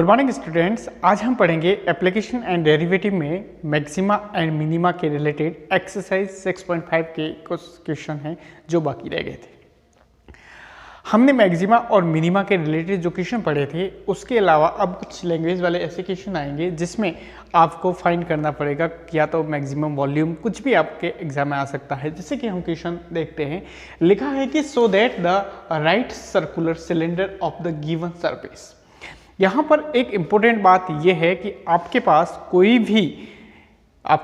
Morning students, आज हम पढ़ेंगे एप्लीकेशन एंड डेरिवेटिव में मैक्सिमा एंड मिनिमा के रिलेटेड एक्सरसाइज 6.5 के कुछ क्वेश्चन हैं जो बाकी रह गए थे। हमने मैक्सिमा और मिनिमा के रिलेटेड जो क्वेश्चन पढ़े थे उसके अलावा अब कुछ लैंग्वेज वाले ऐसे क्वेश्चन आएंगे जिसमें आपको फाइंड करना पड़ेगा या तो मैक्सिमम वॉल्यूम, कुछ भी आपके एग्जाम में आ सकता है। जैसे कि हम क्वेश्चन देखते हैं, लिखा है कि so that the right circular cylinder of the given surface. यहाँ पर एक इम्पोर्टेंट बात यह है कि आपके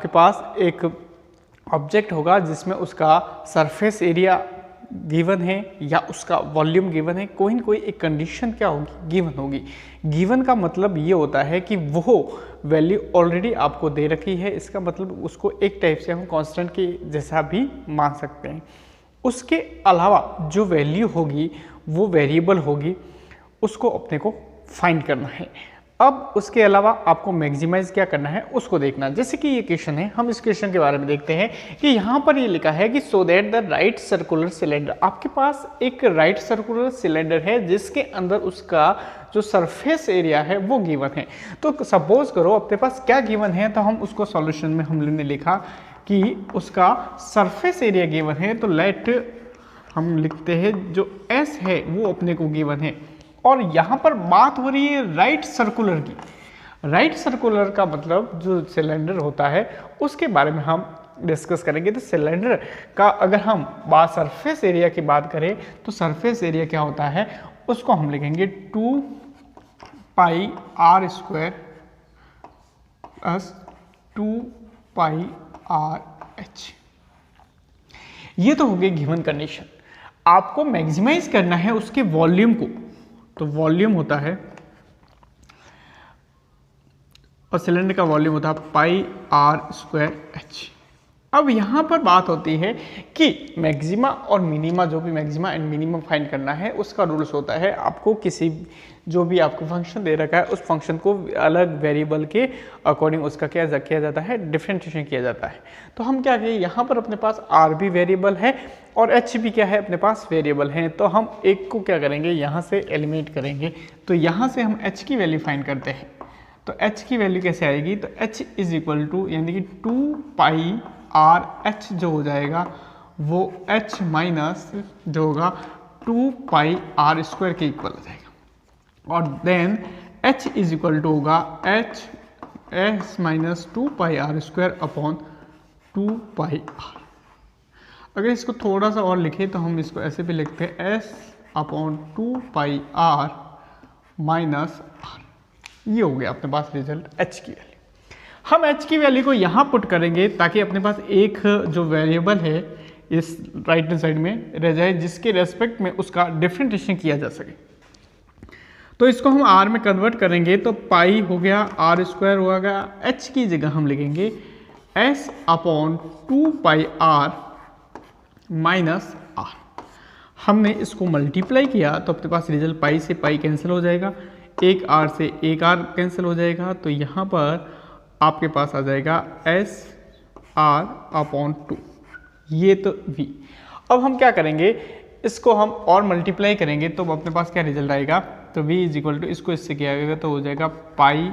पास एक ऑब्जेक्ट होगा जिसमें उसका सरफेस एरिया गिवन है या उसका वॉल्यूम गिवन है, कोई न कोई एक कंडीशन क्या होगी, गिवन होगी। गिवन का मतलब ये होता है कि वो वैल्यू ऑलरेडी आपको दे रखी है, इसका मतलब उसको एक टाइप से हम कांस्टेंट के जैसा भी मान सकते हैं। उसके अलावा जो वैल्यू होगी वो वेरिएबल होगी, उसको अपने को फाइंड करना है। अब उसके अलावा आपको मैक्सिमाइज क्या करना है उसको देखना। जैसे कि ये क्वेश्चन है, हम इस क्वेश्चन के बारे में देखते हैं कि यहाँ पर ये लिखा है कि so that the right circular cylinder. आपके पास एक राइट सर्कुलर सिलेंडर है जिसके अंदर उसका जो सरफेस एरिया है वो गिवन है। तो सपोज करो अपने पास क्या गिवन है, तो हम उसको सॉल्यूशन में हमने लिखा कि उसका सरफेस एरिया गिवन है। तो लेट हम लिखते हैं जो एस है वो अपने को गिवन है, और यहाँ पर बात हो रही है राइट सर्कुलर की। राइट सर्कुलर का मतलब जो सिलेंडर होता है उसके बारे में हम डिस्कस करेंगे। तो सिलेंडर का अगर हम सरफेस एरिया की बात करें तो सरफेस एरिया क्या होता है, उसको हम लिखेंगे 2 pi r square plus 2 pi r h. ये तो हो गई गिवन कंडीशन। आपको मैक्सिमाइज करना है उसके वॉल्यूम को। तो वॉल्यूम होता है, और सिलेंडर का वॉल्यूम होता है पाई आर स्क्वायर एच। अब यहाँ पर बात होती है कि मैक्सिमा और मिनिमा, जो भी मैक्सिमा एंड मिनिमा फाइंड करना है उसका रूल्स होता है, आपको किसी जो भी आपको फंक्शन दे रखा है उस फंक्शन को अलग वेरिएबल के अकॉर्डिंग उसका क्या किया जाता है, डिफरेंशिएशन किया जाता है। तो हम क्या करें, यहाँ पर अपने पास आर भी वेरिएबल है और एच भी क्या है अपने पास वेरिएबल है। तो हम एक को क्या करेंगे, यहाँ से एलिमिनेट करेंगे। तो यहाँ से हम एच की वैल्यू फाइंड करते हैं। तो एच की वैल्यू कैसे आएगी, तो एच इज इक्वल टू यानी कि 2 पाई आर एच जो हो जाएगा वो एच माइनस जो होगा 2 पाई आर स्क्वायर के इक्वल हो जाएगा, और then h is equal to होगा h s minus 2 pi r square upon 2 pi r. अगर इसको थोड़ा सा और लिखें तो हम इसको ऐसे भी लिखते हैं S upon 2 pi r minus r. ये हो गया अपने पास रिजल्ट एच की वैल्यू। हम एच की वैल्यू को यहाँ पुट करेंगे ताकि अपने पास एक जो वेरिएबल है इस राइट हैंड साइड में रह जाए जिसके रेस्पेक्ट में उसका डिफरेंशिएशन किया जा सके। तो इसको हम आर में कन्वर्ट करेंगे तो पाई हो गया आर स्क्वायर हो गया, एच की जगह हम लिखेंगे S upon 2 pi r minus r. हमने इसको मल्टीप्लाई किया तो अपने पास रिजल्ट पाई से पाई कैंसिल हो जाएगा, एक आर से एक आर कैंसिल हो जाएगा। तो यहाँ पर आपके पास आ जाएगा एस आर अपॉन 2, ये तो v। अब हम क्या करेंगे, इसको हम और मल्टीप्लाई करेंगे तो अपने पास क्या रिजल्ट आएगा, तो v इज इक्वल टू इसको इससे किया गया तो हो जाएगा पाई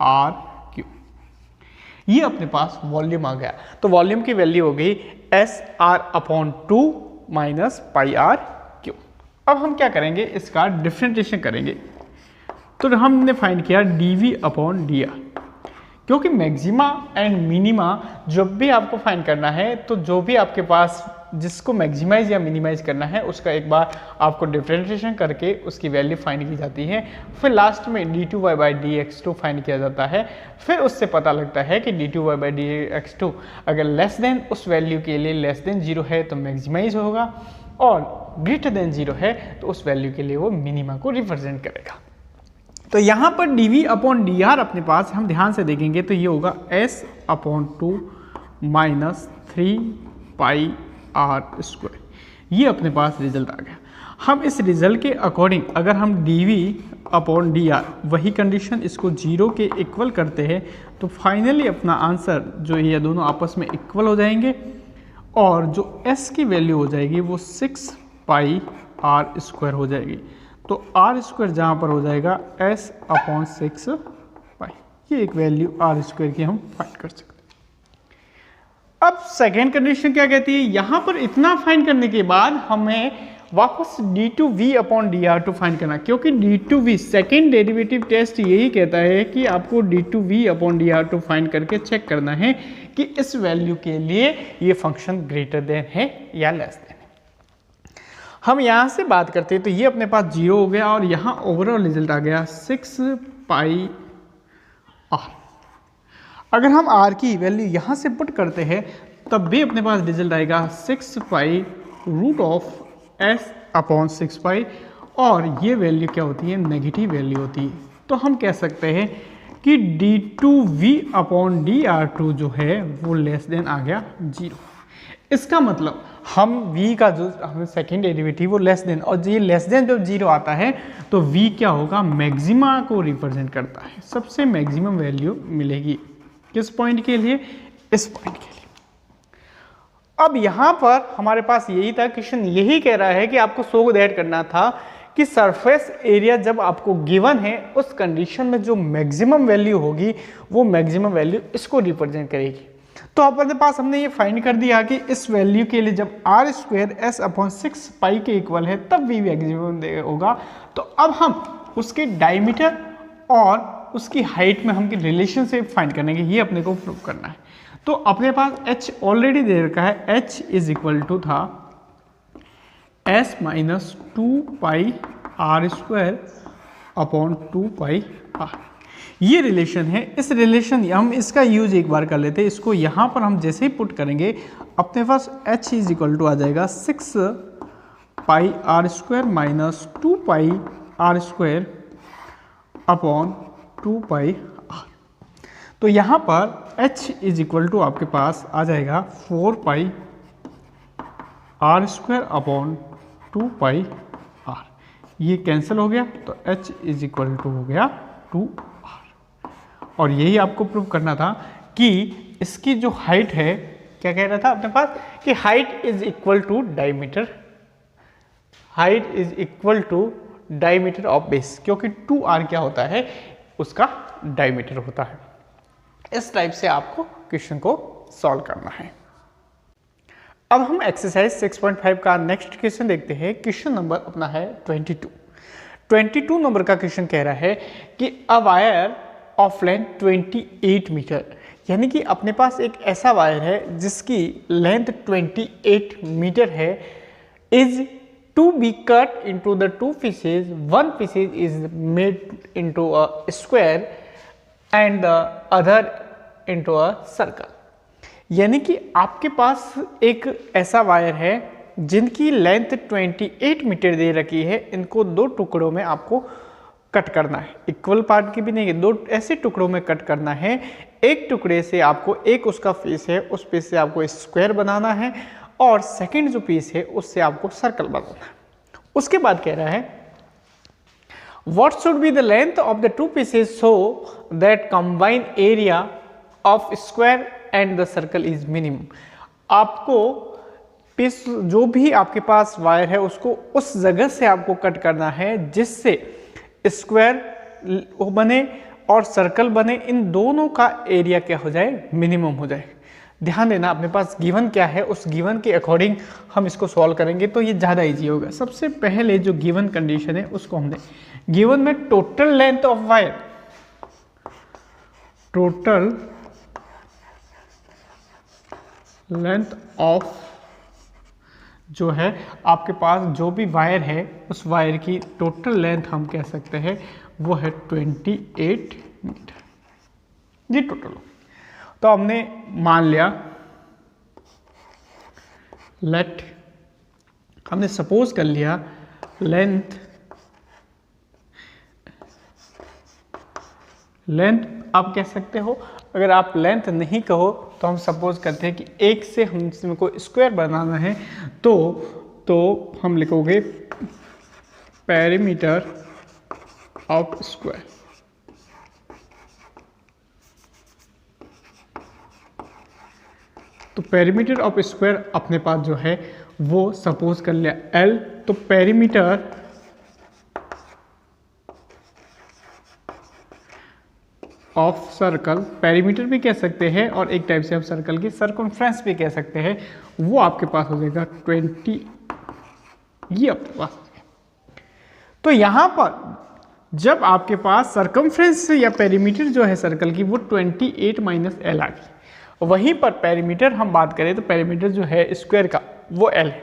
आर क्यू। ये अपने पास वॉल्यूम आ गया। तो वॉल्यूम की वैल्यू हो गई S R upon 2 minus pi r Q. अब हम क्या करेंगे, इसका डिफरेंशिएशन करेंगे। तो हमने फाइंड किया dv अपॉन dr, क्योंकि मैक्सिमा एंड मिनिमा जब भी आपको फाइंड करना है तो जो भी आपके पास जिसको मैक्सिमाइज या मिनिमाइज करना है उसका एक बार आपको डिफरेंशिएशन करके उसकी वैल्यू फाइंड की जाती है। फिर लास्ट में d2y बाई dx2 फाइंड किया जाता है। फिर उससे पता लगता है कि d2y बाई dx2 अगर लेस देन उस वैल्यू के लिए लेस देन 0 है तो मैक्सिमाइज होगा, और ग्रेटर देन 0 है तो उस वैल्यू के लिए वो मिनिमा को रिप्रेजेंट करेगा। तो यहाँ पर dv अपॉन dr अपने पास हम ध्यान से देखेंगे तो ये होगा s upon 2 minus 3 pi r square. ये अपने पास रिजल्ट आ गया। हम इस रिजल्ट के अकॉर्डिंग अगर हम dv अपॉन dr वही कंडीशन इसको 0 के इक्वल करते हैं तो फाइनली अपना आंसर जो ये दोनों आपस में इक्वल हो जाएंगे, और जो s की वैल्यू हो जाएगी वो 6 पाई आर स्क्वायर हो जाएगी। तो आर स्क्वायर जहाँ पर हो जाएगा एस अपॉन 6 पाई, ये एक वैल्यू आर स्क्वायर की हम फाइंड कर सकते हैं। अब सेकेंड कंडीशन क्या कहती है, यहाँ पर इतना फाइंड करने के बाद हमें वापस d2v अपॉन dr2 फाइंड करना, क्योंकि d2v सेकेंड डेरिवेटिव टेस्ट यही कहता है कि आपको d2v अपॉन dr2 फाइंड करके चेक करना है कि इस वैल्यू के लिए ये फंक्शन ग्रेटर देन है या लेस देन है। हम यहाँ से बात करते हैं तो ये अपने पास 0 हो गया और यहाँ ओवरऑल रिजल्ट आ गया 6 पाई r। अगर हम r की वैल्यू यहाँ से पुट करते हैं तब भी अपने पास रिजल्ट आएगा 6 pi root of s upon 6 pi, और ये वैल्यू क्या होती है, नेगेटिव वैल्यू होती है। तो हम कह सकते हैं कि d2v अपॉन dr2 जो है वो लेस देन आ गया 0। इसका मतलब हम v का जो हमें सेकेंड डेरिवेटिव वो लेस देन, और ये लेस देन जब 0 आता है तो v क्या होगा, मैक्सिमा को रिप्रेजेंट करता है, सबसे मैक्सिमम वैल्यू मिलेगी। किस पॉइंट के लिए, इस पॉइंट के लिए। अब यहाँ पर हमारे पास यही था, क्वेश्चन यही कह रहा है कि आपको शो दैट करना था कि सरफेस एरिया जब आपको गिवन है उस कंडीशन में जो मैक्सिमम वैल्यू होगी वो मैक्सिमम वैल्यू इसको रिप्रेजेंट करेगी। तो अपने पास हमने ये फाइंड कर दिया कि इस वैल्यू के लिए जब आर स्क्वायर एस अपॉन 6 पाई के इक्वल है तब वी मैक्सिमम होगा। तो अब हम उसके डायमीटर और उसकी हाइट में हम रिलेशन से फाइंड करेंगे, ये अपने को प्रूव करना है। तो अपने पास h ऑलरेडी दे रखा है, h इज इक्वल टू था s minus 2 pi r square upon 2 pi r, ये रिलेशन है। इस रिलेशन हम इसका यूज एक बार कर लेते हैं। इसको यहाँ पर हम जैसे ही पुट करेंगे अपने पास h इज इक्वल टू आ जाएगा 6 pi r square minus 2 pi r square upon 2 pi r. तो यहाँ पर h इज इक्वल टू आपके पास आ जाएगा 4 pi r square upon 2 pi r, ये कैंसिल हो गया तो h इज इक्वल टू हो गया 2r। और यही आपको प्रूव करना था कि इसकी जो हाइट है, क्या कह रहा था अपने पास कि height is equal to diameter, height is equal to diameter of base, क्योंकि 2r क्या होता है, उसका डायमीटर होता है। इस टाइप से आपको क्वेश्चन को सॉल्व करना है। अब हम एक्सरसाइज 6.5 का नेक्स्ट क्वेश्चन देखते हैं। क्वेश्चन नंबर अपना है 22 नंबर का क्वेश्चन कह रहा है कि a wire of length 28 metre, यानी कि अपने पास एक ऐसा वायर है जिसकी लेंथ 28 मीटर है, is to be cut into the 2 pieces, one pieces is made into a square and the other into a circle. यानी कि आपके पास एक ऐसा वायर है जिनकी लेंथ 28 मीटर दे रखी है, इनको 2 टुकड़ों में आपको कट करना है, इक्वल पार्ट की भी नहीं है, 2 ऐसे टुकड़ों में कट करना है। एक टुकड़े से आपको एक उसका फेस है, उस फेस से आपको स्क्वायर बनाना है, और सेकंड जो पीस है उससे आपको सर्कल बनाना है। उसके बाद कह रहा है what should be the length of the 2 pieces so that combined area of square and the circle is minimum। आपको पीस जो भी आपके पास वायर है उसको उस जगह से आपको कट करना है जिससे स्क्वायर बने और सर्कल बने, इन दोनों का एरिया क्या हो जाए, मिनिमम हो जाए। ध्यान देना अपने पास गिवन क्या है, उस गिवन के अकॉर्डिंग हम इसको सॉल्व करेंगे तो ये ज़्यादा इजी होगा। सबसे पहले जो गिवन कंडीशन है उसको हमने गिवन में total length of wire, total length of जो है आपके पास जो भी वायर है उस वायर की टोटल लेंथ हम कह सकते हैं वो है 28 मीटर, ये टोटल। तो हमने मान लिया लेट, हमने सपोज कर लिया लेंथ आप कह सकते हो। अगर आप लेंथ नहीं कहो तो हम सपोज करते हैं कि एक से हम को स्क्वायर बनाना है तो हम लिखोगे पेरीमीटर ऑफ स्क्वायर। तो पेरीमीटर ऑफ स्क्वायर अपने पास जो है वो सपोज कर लिया L, तो पेरीमीटर ऑफ सर्कल, पेरीमीटर भी कह सकते हैं और एक टाइप से हम सर्कल की सर्कमफ्रेंस भी कह सकते हैं, वो आपके पास हो जाएगा 20, ये आपके पास। तो यहाँ पर जब आपके पास सर्कमफ्रेंस या पेरीमीटर जो है सर्कल की वो 28 माइनस एल आ गई, वहीं पर पेरीमीटर हम बात करें तो पेरीमीटर जो है स्क्वायर का वो एल है।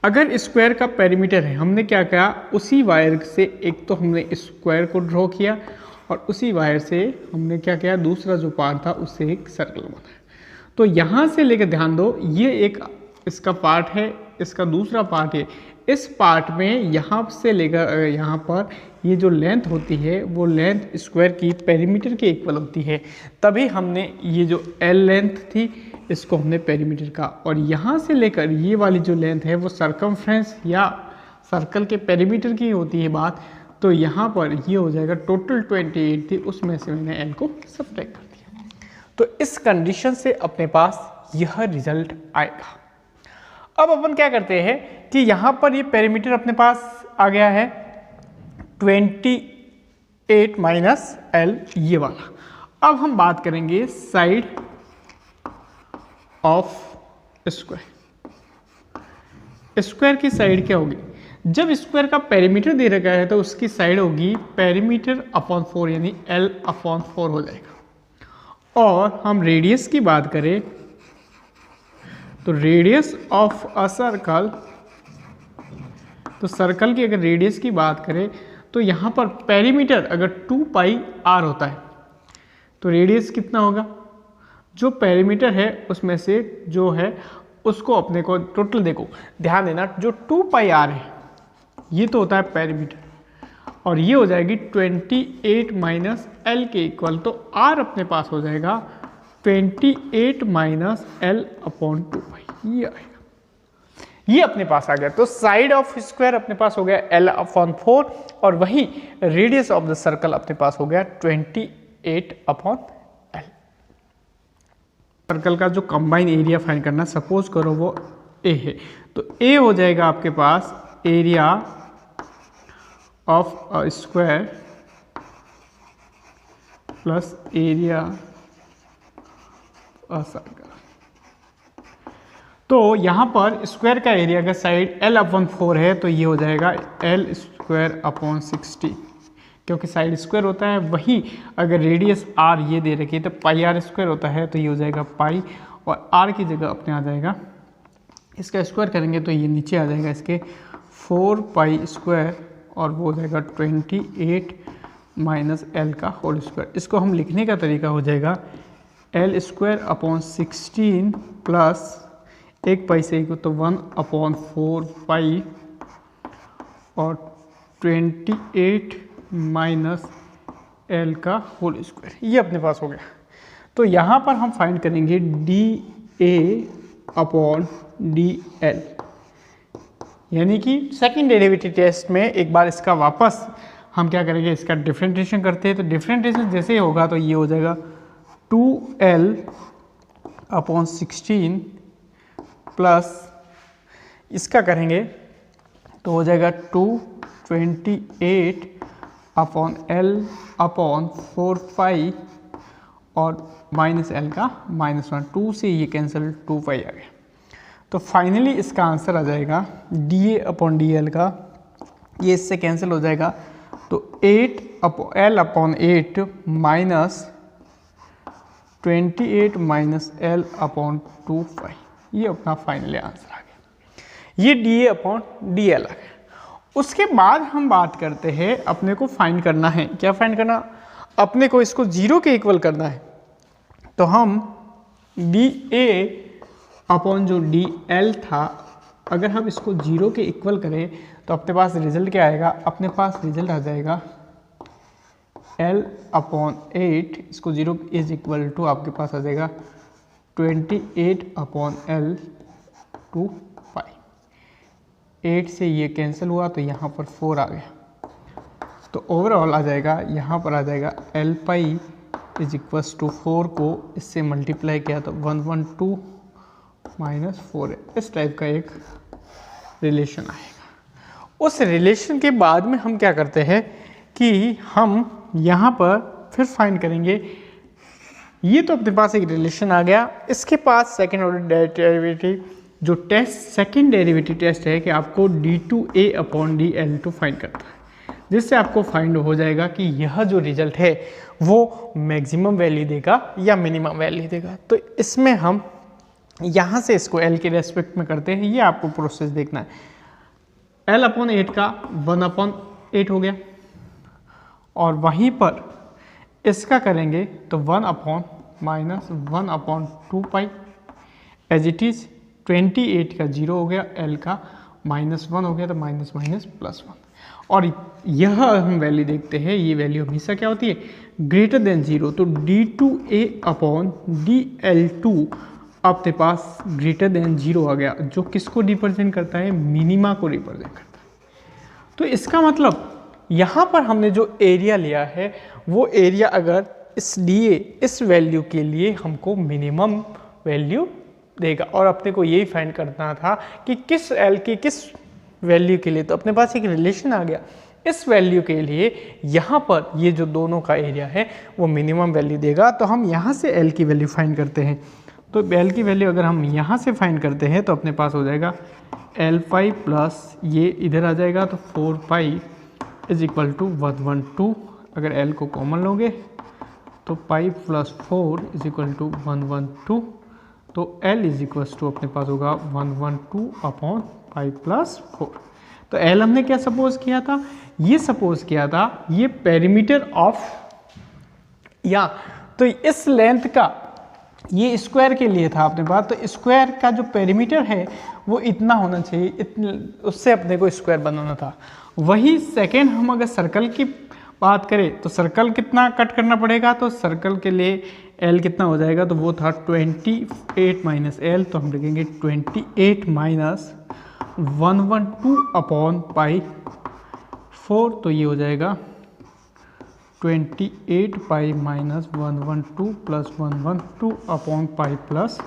अगर स्क्वायर का पेरीमीटर है, हमने क्या किया, उसी वायर से एक तो हमने स्क्वायर को ड्रॉ किया और उसी वायर से हमने क्या किया, दूसरा जो पार्ट था उससे एक सर्कल बनाया। तो यहाँ से लेकर ध्यान दो, ये एक इसका पार्ट है, इसका दूसरा पार्ट है। इस पार्ट में यहाँ से लेकर यहाँ पर ये जो लेंथ होती है वो लेंथ स्क्वायर की पेरीमीटर के इक्वल होती है, तभी हमने ये जो एल लेंथ थी इसको हमने पेरीमीटर का, और यहाँ से लेकर ये वाली जो लेंथ है वो सर्कमफ्रेंस या सर्कल के पेरीमीटर की होती है बात। तो यहाँ पर ये हो जाएगा टोटल 28 थी, उसमें से मैंने एल को सब्ट्रैक्ट कर दिया। तो इस कंडीशन से अपने पास यह रिजल्ट आएगा। अब अपन क्या करते हैं कि यहाँ पर ये पेरीमीटर अपने पास आ गया है 28 माइनस एल, ये वाला। अब हम बात करेंगे साइड ऑफ स्क्वायर। स्क्वायर की साइड क्या होगी, जब स्क्वायर का पेरीमीटर दे रखा है तो उसकी साइड होगी पेरीमीटर अपॉन 4, यानी एल अपॉन 4 हो जाएगा। और हम रेडियस की बात करें तो रेडियस ऑफ अ सर्कल, तो सर्कल की अगर रेडियस की बात करें तो यहाँ पर पेरीमीटर अगर 2 पाई आर होता है तो रेडियस कितना होगा, जो पेरीमीटर है उसमें से जो है उसको अपने को टोटल, देखो ध्यान देना, जो 2 पाई आर है ये तो होता है पेरीमीटर, और ये हो जाएगी 28 माइनस एल के इक्वल। तो आर अपने पास हो जाएगा 28 माइनस एल अपॉन 2 पाई, ये आएगा, ये अपने पास आ गया। तो साइड ऑफ स्क्वायर अपने पास हो गया एल अपॉन 4, और वही रेडियस ऑफ द सर्कल अपने पास हो गया 28 अपॉन एल। सर्कल का जो कंबाइन एरिया फाइंड करना, सपोज करो वो ए है, तो ए हो जाएगा आपके पास area of a square plus area a circle. तो यहाँ पर स्क्वायर का एरिया का साइड एल अपॉन 4 है, तो ये हो जाएगा एल स्क्वायर अपॉन 60, क्योंकि साइड स्क्वायर होता है। वही अगर रेडियस आर ये दे रखी है तो पाई आर स्क्वायर होता है, तो ये हो जाएगा पाई, और आर की जगह अपने आ जाएगा, इसका स्क्वायर करेंगे तो ये नीचे आ जाएगा इसके 4 पाई स्क्वायर, और वो हो जाएगा 28 माइनस एल का होल स्क्वायर। इसको हम लिखने का तरीका हो जाएगा एल स्क्वायर अपॉन 16 प्लस 1 पाई से तो 1 अपॉन 4 पाई और 28 माइनस एल का होल स्क्वायर, ये अपने पास हो गया। तो यहाँ पर हम फाइंड करेंगे D a upon d L, यानी कि सेकेंड डेरिवेटिव टेस्ट में एक बार इसका वापस हम क्या करेंगे, इसका डिफरेंशिएशन करते हैं। तो डिफरेंशिएशन जैसे ही होगा तो ये हो जाएगा 2l अपॉन 16 प्लस इसका करेंगे तो हो जाएगा 228 अपॉन एल अपॉन 4 पाई और माइनस एल का -1, 2 से ये कैंसिल 2 पाई आ गया। तो फाइनली इसका आंसर आ जाएगा d a upon d l का, ये इससे कैंसिल हो जाएगा, तो 8 l upon 8 minus 28 minus l upon 2 pi, ये अपना फाइनली आंसर आ गया। ये d a upon d l आ गया। उसके बाद हम बात करते हैं, अपने को फाइंड करना है, क्या फाइंड करना, अपने को इसको 0 के इक्वल करना है। तो हम डी ए अपॉन जो डी एल था, अगर हम इसको 0 के इक्वल करें तो अपने पास रिजल्ट क्या आएगा, अपने पास रिजल्ट आ जाएगा एल अपॉन 8, इसको 0 इज इक्वल टू आपके पास आ जाएगा 28 अपॉन एल 2 पाई। 8 से ये कैंसिल हुआ तो यहाँ पर 4 आ गया, तो ओवरऑल आ जाएगा, यहाँ पर आ जाएगा L pi is equals to 4 को इससे मल्टीप्लाई किया तो 112 माइनस 4 है। इस टाइप का एक रिलेशन आएगा। उस रिलेशन के बाद में हम क्या करते हैं कि हम यहाँ पर फिर फाइंड करेंगे। ये तो अपने पास एक रिलेशन आ गया। इसके पास सेकेंड ऑर्डर डेरिवेटिव जो टेस्ट सेकेंड डेरिवेटिव टेस्ट है कि आपको d2a/dl2 फाइंड करता है, जिससे आपको फाइंड हो जाएगा कि यह जो रिजल्ट है वो मैक्सिमम वैल्यू देगा या मिनिमम वैल्यू देगा। तो इसमें हम यहाँ से इसको L के रेस्पेक्ट में करते हैं, ये आपको प्रोसेस देखना है। L/8 का 1/8 हो गया और वहीं पर इसका करेंगे तो 1/-1/2 पाई एज इट इज। 28 का 0 हो गया, L का -1 हो गया तो माइनस माइनस +1। और यह हम वैल्यू देखते हैं, ये वैल्यू हमेशा क्या होती है ग्रेटर देन 0। तो d2a/dl2 अपने पास ग्रेटर देन 0 आ गया, जो किसको रिप्रेजेंट करता है मिनिमा को रिप्रेजेंट करता है। तो इसका मतलब यहाँ पर हमने जो एरिया लिया है वो एरिया अगर इस वैल्यू के लिए हमको मिनिमम वैल्यू देगा। और अपने को यही फाइंड करना था कि किस L की किस वैल्यू के लिए। तो अपने पास एक रिलेशन आ गया, इस वैल्यू के लिए यहाँ पर ये जो दोनों का एरिया है वो मिनिमम वैल्यू देगा। तो हम यहाँ से L की वैल्यू फाइंड करते हैं। तो L की वैल्यू अगर हम यहाँ से फाइंड करते हैं तो अपने पास हो जाएगा L पाई प्लस ये इधर आ जाएगा तो 4 पाई इज इक्वल टू 112। अगर L को कॉमन लोगे तो pi plus 4 is equal to 112। तो L इज इक्वल टू अपने पास होगा 112/पाई प्लस 4। तो L हमने क्या सपोज किया था, ये सपोज किया था ये पेरीमीटर ऑफ, या तो इस लेंथ का ये स्क्वायर के लिए था अपने पास। तो स्क्वायर का जो पेरीमीटर है वो इतना होना चाहिए, इतने उससे अपने को स्क्वायर बनाना था। वही सेकेंड हम अगर सर्कल की बात करें तो सर्कल कितना कट करना पड़ेगा, तो सर्कल के लिए L कितना हो जाएगा, तो वो था 28 माइनस L। तो हम लिखेंगे 28 माइनस 112/पाई 4। तो ये हो जाएगा 28 पाई माइनस 112 प्लस 112/पाई प्लस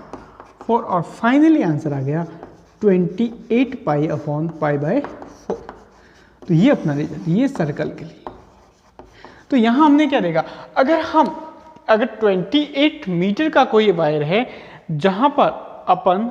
4। और फाइनली आंसर आ गया 28 पाई/पाई/4। तो ये अपना रिजल्ट, ये सर्कल के लिए। तो यहाँ हमने क्या देखा, अगर 28 मीटर का कोई वायर है जहाँ पर अपन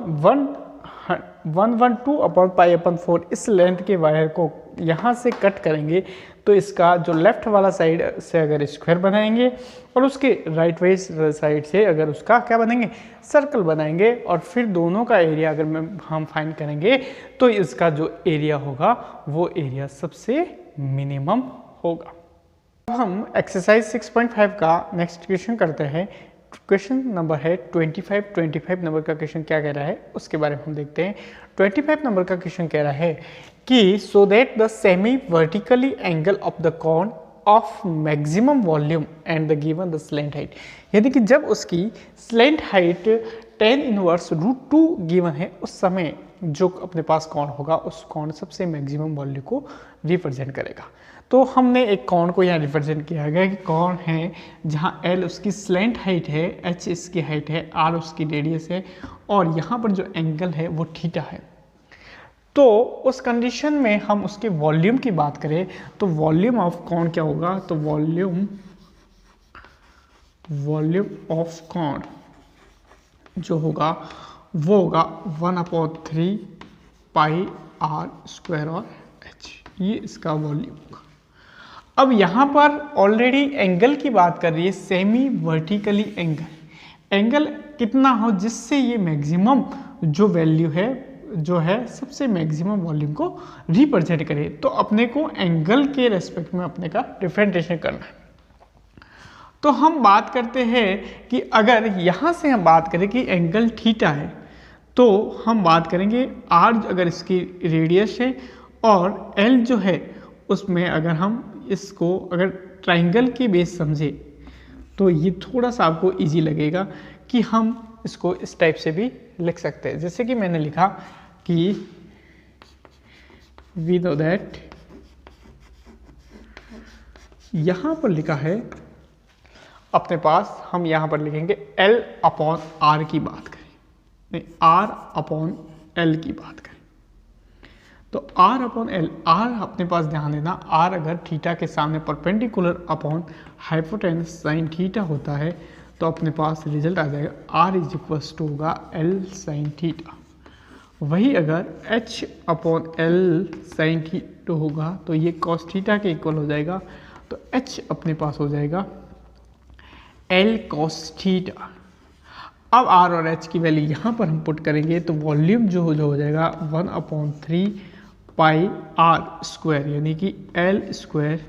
112/पाई/4 इस लेंथ के वायर को यहाँ से कट करेंगे तो इसका जो लेफ्ट वाला साइड से अगर स्क्वायर बनाएंगे और उसके राइट वाइज साइड से अगर उसका क्या बनाएंगे सर्कल बनाएंगे, और फिर दोनों का एरिया अगर हम फाइंड करेंगे तो इसका जो एरिया होगा वो एरिया सबसे मिनिमम होगा। अब हम एक्सरसाइज 6.5 का नेक्स्ट क्वेश्चन करते हैं। क्वेश्चन नंबर है 25 नंबर का क्वेश्चन क्या कह रहा है उसके बारे में हम देखते हैं। 25 नंबर का क्वेश्चन कह रहा है कि so that the semi vertically angle of the cone of maximum volume and the given the slant height, यानी कि जब उसकी स्लेंट हाइट 10⁻√2 गिवन है उस समय जो अपने पास कॉन होगा उस कॉन सबसे मैक्सिमम वॉल्यूम को रिप्रेजेंट करेगा। तो हमने एक कॉन को यहाँ रिप्रेजेंट किया गया कि कॉन है जहाँ L उसकी स्लेंट हाइट है, H इसकी हाइट है, R उसकी रेडियस है और यहाँ पर जो एंगल है वो थीटा है। तो उस कंडीशन में हम उसके वॉल्यूम की बात करें तो वॉल्यूम ऑफ कॉन क्या होगा, तो वॉल्यूम ऑफ कॉन जो होगा वो होगा 1/3 पाई R स्क्वायर और H, ये इसका वॉल्यूम होगा। अब यहाँ पर ऑलरेडी एंगल की बात कर रही है, सेमी वर्टिकली एंगल कितना हो जिससे ये मैक्सिमम जो वैल्यू है जो है सबसे मैक्सिमम वॉल्यूम को रिप्रेजेंट करे। तो अपने को एंगल के रेस्पेक्ट में अपने का डिफरेंशिएशन करना है। तो हम बात करते हैं कि अगर यहाँ से हम बात करें कि एंगल थीटा है तो हम बात करेंगे R अगर इसकी रेडियस है और L जो है उसमें अगर हम इसको अगर ट्राइंगल के बेस समझे तो ये थोड़ा सा आपको इजी लगेगा कि हम इसको इस टाइप से भी लिख सकते हैं। जैसे कि मैंने लिखा कि वी नो दैट, यहाँ पर लिखा है अपने पास, हम यहाँ पर लिखेंगे L/R की बात करें, R/L की बात करें तो आर अपॉन एल, आर अपने पास ध्यान देना, आर अगर थीटा के सामने perpendicular upon hypotenuse sine theta होता है तो अपने पास रिजल्ट आ जाएगा आर इज इक्वल्स टू होगा एल साइन थीटा। वही अगर H upon L sine theta होगा तो ये कॉस थीटा के इक्वल हो जाएगा, तो एच अपने पास हो जाएगा एल कॉस थीटा। अब आर और एच की वैल्यू यहाँ पर हम पुट करेंगे तो वॉल्यूम जो हो जाएगा 1/3 पाई आर स्क्वायर, यानी कि L square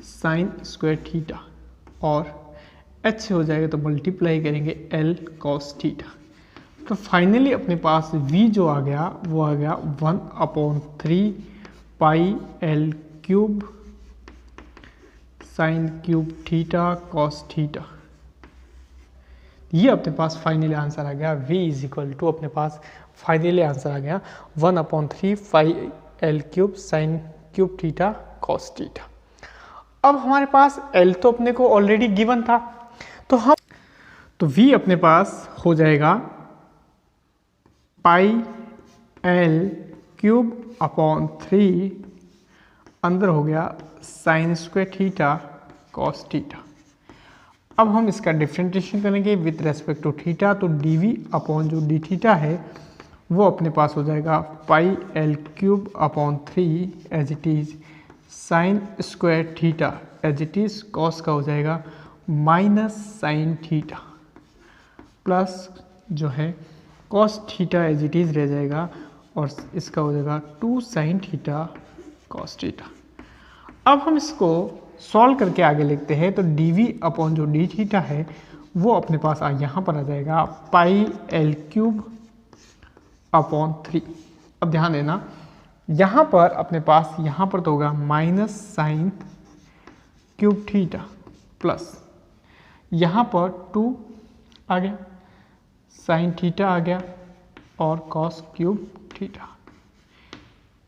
sine square theta, और एच हो जाएगा तो मल्टीप्लाई करेंगे एल कॉस थीटा। तो फाइनली अपने पास v जो आ गया वो आ गया 1/3 पाई L cube sine cube theta cos theta. ये अपने पास फाइनली आंसर आ गया, v इज इक्वल टू अपने पास फाइनली आंसर आ गया 1/3 पाई L cube sine cube theta cos theta. अब हमारे पास l तो अपने को ऑलरेडी गिवन था, तो v अपने पास हो जाएगा पाई एल क्यूब अपॉन 3, अंदर हो गया sine square theta cos theta. अब हम इसका डिफरेंशिएशन करेंगे विथ रेस्पेक्ट टू थीटा, तो dv अपॉन जो डी थीटा है वो अपने पास हो जाएगा pi L cube upon 3 as it is sine square theta as it is cos का हो जाएगा माइनस साइन थीटा प्लस जो है cos theta as it is रह जाएगा और इसका हो जाएगा 2 साइन थीटा कॉस थीटा। अब हम इसको सॉल्व करके आगे लिखते हैं, तो dv अपॉन जो डी थीटा है वो अपने पास यहाँ पर आ जाएगा पाई एल क्यूब अपॉन 3। अब ध्यान देना यहाँ पर अपने पास यहाँ पर तो होगा minus sine cube theta plus यहाँ पर 2 आ गया, साइन थीटा आ गया और cos cube theta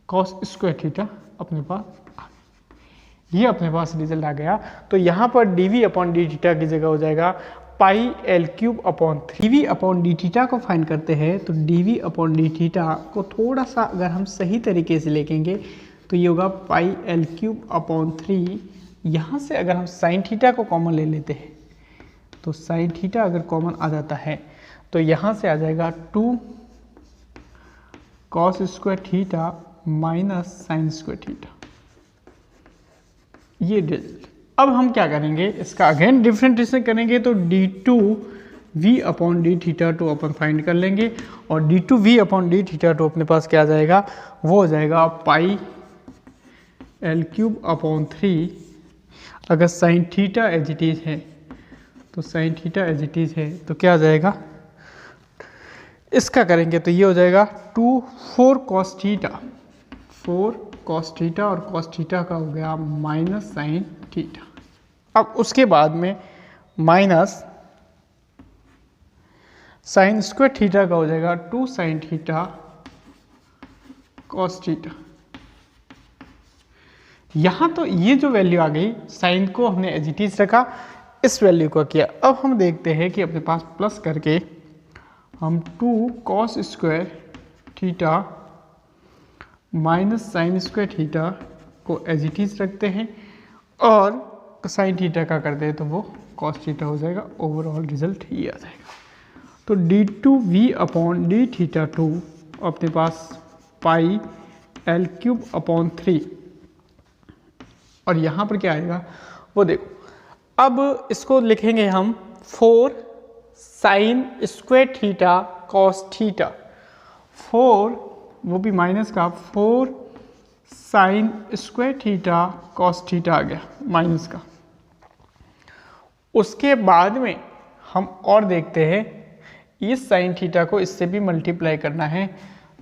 cos square theta अपने पास आ गया। ये अपने पास रिजल्ट आ गया। तो यहाँ पर dv अपॉन डी थीटा की जगह हो जाएगा pi L cube upon 3। dv upon D theta को फाइंड करते हैं, तो dv अपॉन डी थीटा को थोड़ा सा अगर हम सही तरीके से लिखेंगे तो ये होगा पाई एल क्यूब अपॉन 3। यहाँ से अगर हम साइन थीटा को कॉमन ले लेते हैं तो साइन थीटा अगर कॉमन आ जाता है तो यहाँ से आ जाएगा 2 cos square theta minus sign square theta. ये रिजल्ट। अब हम क्या करेंगे, इसका अगेन डिफरेंशिएशन करेंगे, तो d2v अपॉन डी थीटा 2 अपन फाइंड कर लेंगे और d2v अपॉन डी थीटा 2 अपने पास क्या आ जाएगा, वो हो जाएगा पाई एल क्यूब अपॉन 3। अगर sine theta as it is है तो sine theta as it is है तो क्या आ जाएगा, इसका करेंगे तो ये हो जाएगा 4 कॉस थीटा, 4 कॉस थीटा और कॉस थीटा का हो गया माइनस साइन थीटा। अब उसके बाद में माइनस साइन स्क्वायर थीटा का हो जाएगा 2 साइन थीटा कॉस थीटा। यहाँ तो ये जो वैल्यू आ गई, साइन को हमने एज इट इज रखा, इस वैल्यू को किया। अब हम देखते हैं कि अपने पास प्लस करके हम 2 cos square theta minus sign square theta को एज इट इज रखते हैं और साइन थीटा का करते हैं तो वो कॉस थीटा हो जाएगा। ओवरऑल रिजल्ट ये आ जाएगा। तो d2v अपॉन डी थीटा 2 अपने पास पाई एल क्यूब अपॉन 3 और यहाँ पर क्या आएगा वो देखो। अब इसको लिखेंगे हम 4 sine square theta cos theta, 4 वो भी माइनस का 4 sine square theta cos theta आ गया माइनस का। उसके बाद में हम और देखते हैं, इस साइन थीटा को इससे भी मल्टीप्लाई करना है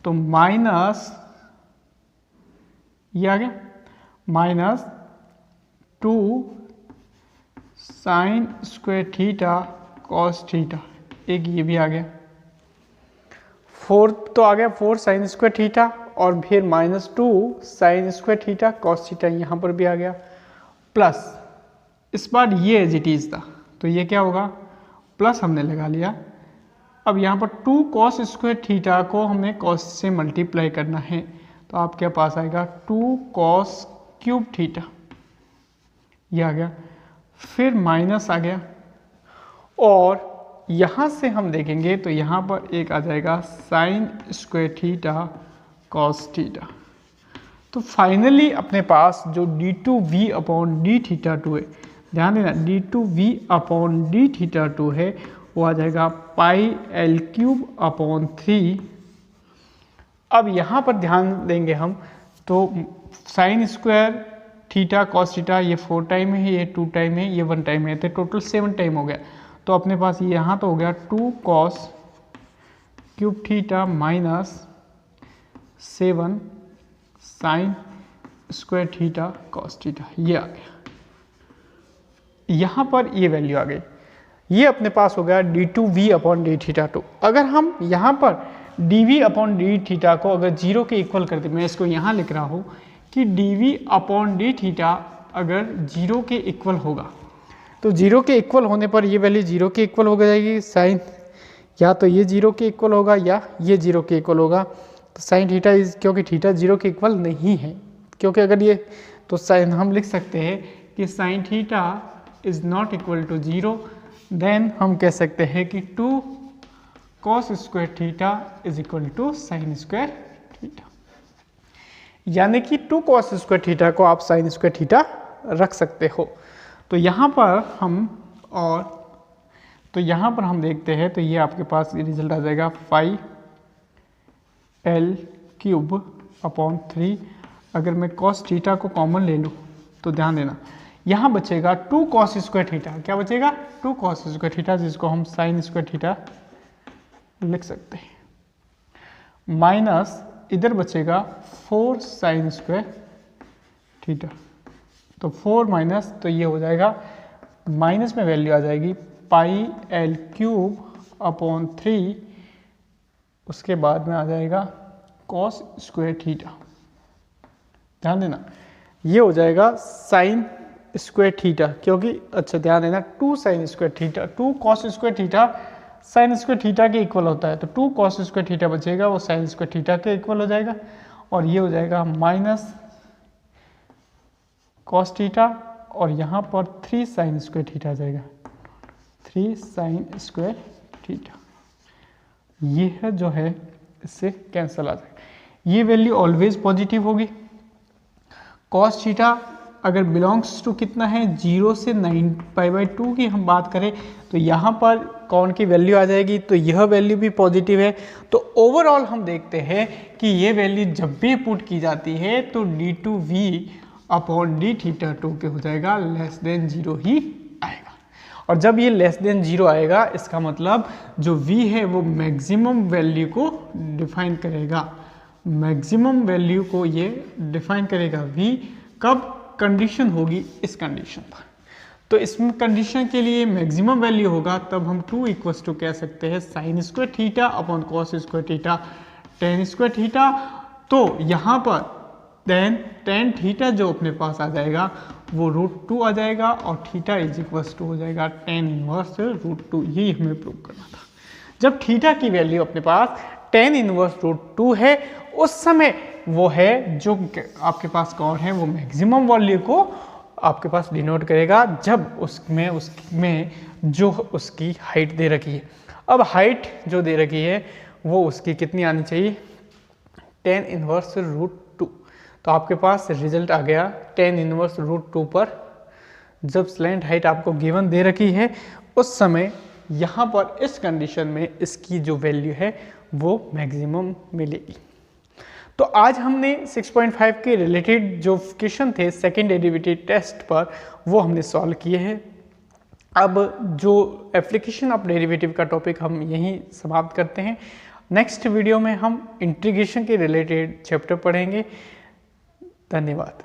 तो माइनस ये आ गया minus 2 sign square theta cos theta, एक ये भी आ गया। 4 तो आ गया 4 साइन स्क्वायर थीटा और फिर minus 2 sign square theta cos theta यहाँ पर भी आ गया, प्लस इस बार ये एज इट इज था तो ये क्या होगा प्लस हमने लगा लिया। अब यहाँ पर 2 कॉस स्क्वायर थीटा को हमें कॉस से मल्टीप्लाई करना है तो आपके पास आएगा 2 cos क्यूब थीटा, ये आ गया, फिर माइनस आ गया, और यहाँ से हम देखेंगे तो यहाँ पर एक आ जाएगा sign square theta cos theta. तो फाइनली अपने पास जो d2v अपॉन डी थीटा 2 है, ध्यान देना d2v अपॉन डी थीटा 2 है, वो आ जाएगा पाई एल क्यूब अपॉन 3। अब यहाँ पर ध्यान देंगे हम तो sign square theta cos theta ये 4 टाइम है, ये 2 टाइम है, ये 1 टाइम है, तो टोटल 7 टाइम हो गया। तो अपने पास यहाँ तो हो गया 2 cos cube theta minus 7 sign square theta cos theta, ये आ गया। यहाँ पर ये वैल्यू आ गई, ये अपने पास हो गया d2v अपॉन डी थीटा 2। अगर हम यहाँ पर dv अपॉन डी थीटा को अगर 0 के इक्वल कर दे, मैं इसको यहाँ लिख रहा हूँ कि dv अपॉन डी थीटा अगर 0 के इक्वल होगा, तो 0 के इक्वल होने पर ये वैल्यू 0 के इक्वल हो जाएगी, साइन या तो ये 0 के इक्वल होगा या ये 0 के इक्वल होगा। तो साइन थीटा इज, क्योंकि थीटा 0 के इक्वल नहीं है, क्योंकि अगर ये तो साइन हम लिख सकते हैं कि sine theta is not equal to 0, then हम कह सकते हैं कि 2 cos square theta is equal to sine square theta, यानी कि 2 cos स्क्वायर थीटा को आप साइन स्क्वायर थीटा रख सकते हो। तो यहाँ पर हम देखते हैं तो ये आपके पास रिजल्ट आ जाएगा 5l क्यूब अपॉन 3। अगर मैं cos थीटा को कॉमन ले लूँ तो ध्यान देना यहाँ बचेगा 2 cos स्क्वायर थीटा, क्या बचेगा 2 cos स्क्वायर थीटा, जिसको हम साइन स्क्वायर थीटा लिख सकते हैं, माइनस इधर बचेगा 4 साइन स्क्वायर थीटा। तो 4 माइनस, तो ये हो जाएगा माइनस में वैल्यू आ जाएगी पाई एल क्यूब अपॉन 3, उसके बाद में आ जाएगा कॉस स्क्वायर थीटा। ध्यान देना ये हो जाएगा साइन स्क्वायर थीटा, क्योंकि अच्छा ध्यान देना 2 sign square theta, 2 cos square theta sine square theta के इक्वल होता है, तो 2 कॉस स्क्वायर थीटा बचेगा, वो साइन स्क्वायर थीटा के इक्वल हो जाएगा, और ये हो जाएगा माइनस कॉस थीटा, और यहाँ पर 3 साइन स्क्वायर थीटा आ जाएगा, 3 साइन स्क्वायर थीटा, ये है जो है इससे कैंसिल आ जाएगा। ये वैल्यू ऑलवेज पॉजिटिव होगी। कॉस थीटा अगर बिलोंग्स टू कितना है 0 से 9π/2 की हम बात करें तो यहाँ पर कौन की वैल्यू आ जाएगी, तो यह वैल्यू भी पॉजिटिव है। तो ओवरऑल हम देखते हैं कि ये वैल्यू जब भी पुट की जाती है तो d2v अपॉन डी थीटा 2 के हो जाएगा लेस देन 0 ही आएगा। और जब ये लेस देन 0 आएगा इसका मतलब जो v है वो मैक्सिमम वैल्यू को डिफाइन करेगा, मैक्सिमम वैल्यू को ये डिफाइन करेगा। v कब कंडीशन होगी, इस कंडीशन पर, तो इस कंडीशन के लिए मैक्सिमम वैल्यू होगा, तब हम 2 इक्वल्स टू कह सकते हैं sign square theta upon cos square theta tan square theta. तो यहाँ पर देन टेन थीटा जो अपने पास आ जाएगा वो √2 आ जाएगा, और थीटा इज इक्वल्स टू हो जाएगा टेन इनवर्स √2, यही हमें प्रूव करना था। जब थीटा की वैल्यू अपने पास टेन इनवर्स √2 है, उस समय वो है जो आपके पास कौन है, वो मैक्सिमम वैल्यू को आपके पास डिनोट करेगा जब उसमें जो उसकी हाइट दे रखी है। अब हाइट जो दे रखी है वो उसकी कितनी आनी चाहिए, टेन इनवर्स √2। तो आपके पास रिजल्ट आ गया टेन इनवर्स √2 पर। जब स्लैंट हाइट आपको गिवन दे रखी है उस समय यहाँ पर इस कंडीशन में इसकी जो वैल्यू है वो मैक्सिमम मिलेगी। तो आज हमने 6.5 के रिलेटेड जो क्वेश्चन थे सेकेंड डेरिवेटिव टेस्ट पर वो हमने सॉल्व किए हैं। अब जो एप्लीकेशन ऑफ डेरिवेटिव का टॉपिक हम यहीं समाप्त करते हैं। नेक्स्ट वीडियो में हम इंटीग्रेशन के रिलेटेड चैप्टर पढ़ेंगे। धन्यवाद।